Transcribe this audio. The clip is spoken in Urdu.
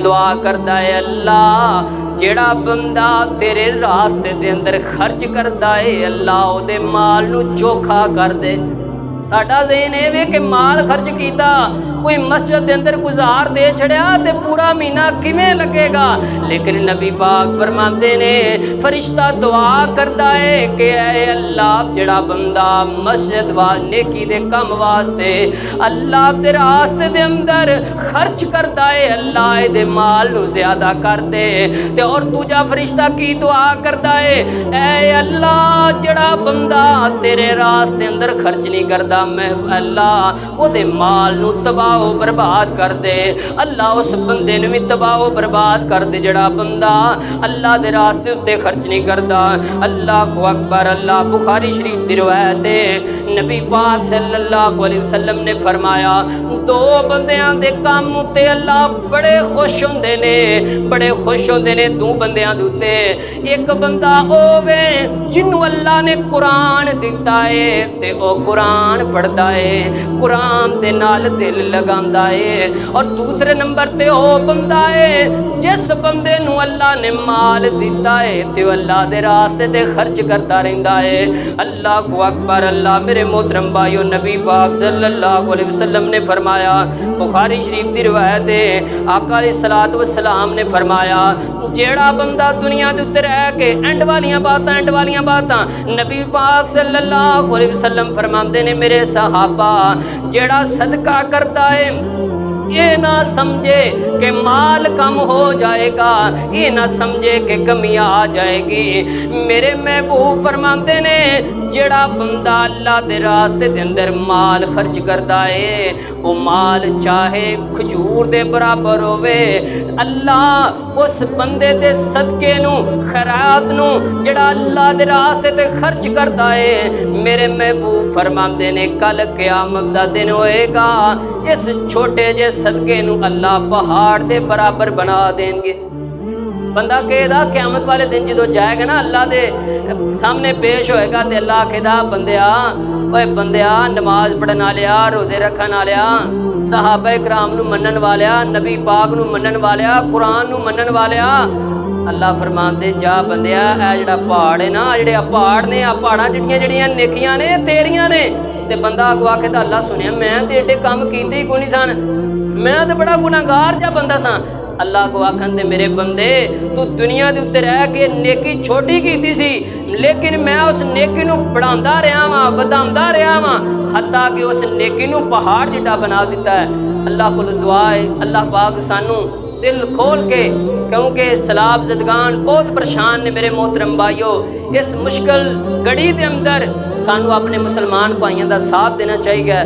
دعا کردا ہے اللہ جیڑا بندہ تیرے راستے دے اندر خرچ کردا ہے اللہ او دے مال نو چوکھا کر دے۔ ساڈا ذہن اے وے کہ مال خرچ کیتا کوئی مسجد دے اندر گزار دے چھڑیا تے پورا مہینہ کیویں لگے گا، لیکن نبی پاک فرماندے نے فرشتہ دعا کردا ہے کہ اے اللہ جڑا بندہ مسجد وال نیکی دے کم واسطے اللہ دے راستے دے اندر خرچ کردا ہے اللہ اے دے مال نو زیادہ کر دے۔ تے اور دوجا فرشتہ کی دعا کردا ہے اے اللہ جڑا بندہ تیرے راستے اندر خرچ نہیں کردا میں اللہ او دے مال نو تباہ و برباد کر دے۔ اللہ اس بندے نو بھی تباہ و برباد کر دے جڑا بندہ اللہ دے راستے اتے خرچ نہیں کردا۔ اللہ اکبر۔ اللہ بخاری شریف دی روایت ہے نبی پاک صلی اللہ علیہ وسلم نے فرمایا دو بندیاں دے کام اتے اللہ بڑے خوش ہوندے نے، بڑے خوش ہوندے نے دو بندیاں دے اتے۔ ایک بندہ ہووے جنوں اللہ نے قرآن دتا ہے تے او قرآن پڑھدا ہے، قرآن دے نال دل لگاندا ہے، اور دوسرے نمبر تے او بندہ ہے جس بندے نو اللہ نے مال دتا ہے تے اللہ دے راستے تے خرچ کرتا رہندا ہے۔ اللہ کو اکبر۔ اللہ میرے محترم بھائیو نبی پاک صلی اللہ علیہ وسلم نے فرمایا بخاری شریف دی روایت ہے آقا علیہ الصلوۃ والسلام نے فرمایا جیڑا بندہ دنیا دے اوتے رہ کے اینڈ والیاں باتاں نبی پاک صلی اللہ علیہ وسلم فرماندے نے میرے صحابہ جیڑا صدقہ کرتا ہے یہ نہ سمجھے کہ مال کم ہو جائے گا، یہ نہ سمجھے کہ کمی آ جائے گی۔ میرے محبوب فرماندے نے جڑا بندہ اللہ دے راستے دے اندر مال خرچ کردا ہے وہ مال چاہے کھجور دے برابر ہوئے اللہ اس بندے دے صدقے نو خیرات نو جڑا اللہ دے راستے تے خرچ کردا ہے میرے محبوب فرماندے نے کل قیامت دا دن ہوئے گا اس چھوٹے جے صدقے نو اللہ پہاڑ دے برابر بنا دیں گے۔ بندہ کہے دا قیامت والے دن جدو جائے گا نا اللہ دے سامنے پیش ہوئے گا تے اللہ کہے دا بندیا نماز پڑھن والیا روزے رکھن والیا صحابہ کرام نو منن والیا نبی پاک نو منن والیا قرآن نو منن والیا اللہ فرماندے جا بندیا اے جڑا پہاڑ ہے نا جڑے پہاڑ نے پہاڑاں جڑیاں نیکیاں نے تیریاں نے تے بندہ اگوا کے دا اللہ سنیا میں تے ایڈے کام کیتے ہی کوئی نہیں سن، میں تے بڑا گناہگار جا بندہ سا۔ اللہ کو آکھن دے میرے بندے تو دنیا دے اوتے رہ کے نیکی چھوٹی کیتی سی لیکن میں اس نیکی نو بڑھاندا رہا ہاں ودھاندا رہا ہاں حتیٰ کہ اس نیکی نو پہاڑ جڑا بنا دیتا ہے۔ اللہ کو دعا ہے اللہ پاک سانو دل کھول کے کیونکہ سیلاب زدگان بہت پریشان نے میرے محترم بھائیو اس مشکل گھڑی دے اندر سانو اپنے مسلمان بھائیوں دا ساتھ دینا چاہیے۔